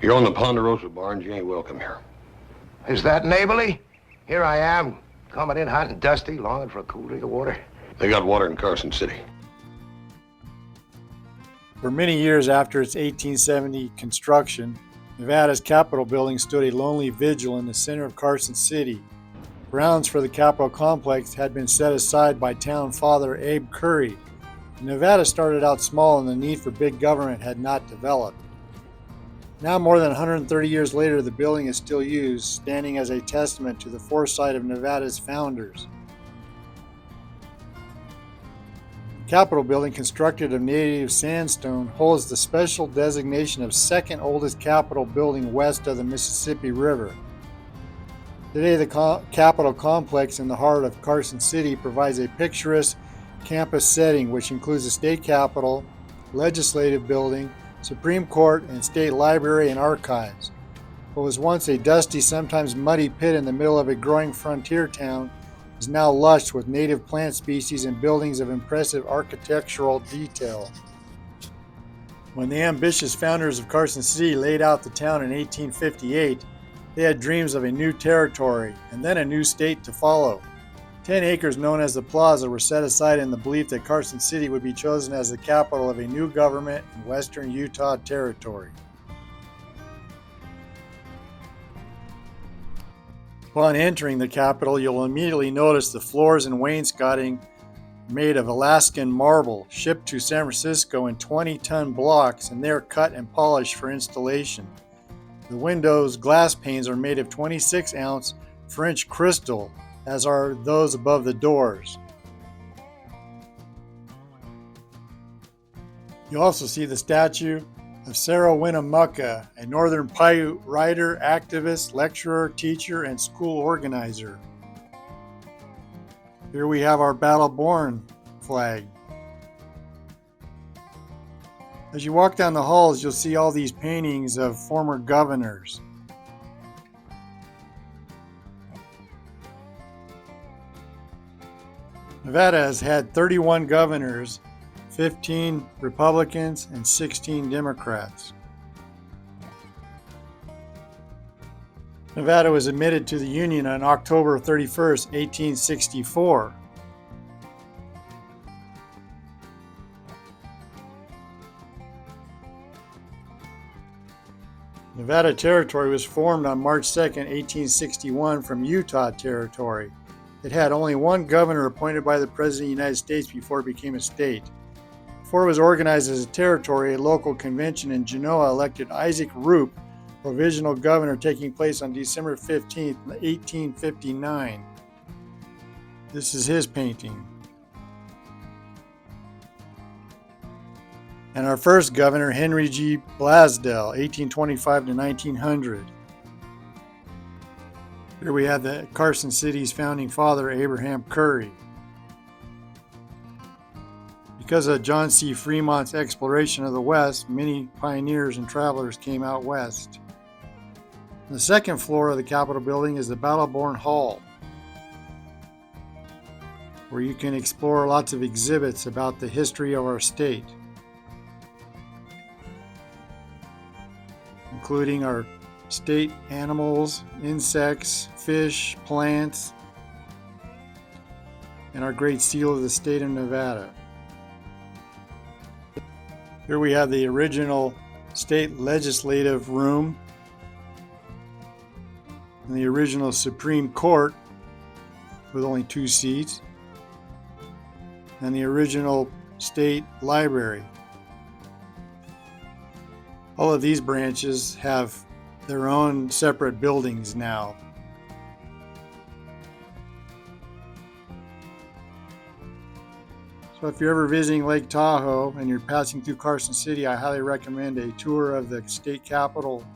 You own the Ponderosa Barns, you ain't welcome here. Is that neighborly? Here I am, coming in hot and dusty, longing for a cool drink of water. They got water in Carson City. For many years after its 1870 construction, Nevada's Capitol building stood a lonely vigil in the center of Carson City. Grounds for the Capitol complex had been set aside by town father Abe Curry. Nevada started out small and the need for big government had not developed. Now, more than 130 years later, the building is still used, standing as a testament to the foresight of Nevada's founders. The Capitol building, constructed of native sandstone, holds the special designation of second oldest Capitol building west of the Mississippi River. Today, the Capitol complex in the heart of Carson City provides a picturesque campus setting which includes the state capitol, legislative building, Supreme Court, and state library and archives. What was once a dusty, sometimes muddy pit in the middle of a growing frontier town is now lush with native plant species and buildings of impressive architectural detail. When the ambitious founders of Carson City laid out the town in 1858, they had dreams of a new territory and then a new state to follow. 10 acres known as the Plaza were set aside in the belief that Carson City would be chosen as the capital of a new government in western Utah Territory. Upon entering the capital, you'll immediately notice the floors and wainscoting made of Alaskan marble, shipped to San Francisco in 20-ton blocks and there cut and polished for installation. The windows' glass panes are made of 26-ounce French crystal, as are those above the doors. You also see the statue of Sarah Winnemucca, a Northern Paiute writer, activist, lecturer, teacher, and school organizer. Here we have our Battle-Born flag. As you walk down the halls, you'll see all these paintings of former governors. Nevada has had 31 governors, 15 Republicans, and 16 Democrats. Nevada was admitted to the Union on October 31st, 1864. Nevada Territory was formed on March 2nd, 1861 from Utah Territory. It had only one governor appointed by the President of the United States before it became a state. Before it was organized as a territory, a local convention in Genoa elected Isaac Roop provisional governor, taking place on December 15, 1859. This is his painting. And our first governor, Henry G. Blasdell, 1825 to 1900. Here we have the Carson City's founding father, Abraham Curry. Because of John C. Fremont's exploration of the West, many pioneers and travelers came out west. On the second floor of the Capitol building is the Battle-Born Hall, where you can explore lots of exhibits about the history of our state, including our state animals, insects, fish, plants, and our great seal of the state of Nevada. Here we have the original state legislative room and the original Supreme Court with only 2 seats, and the original state library. All of these branches have their own separate buildings now. So if you're ever visiting Lake Tahoe and you're passing through Carson City, I highly recommend a tour of the state capitol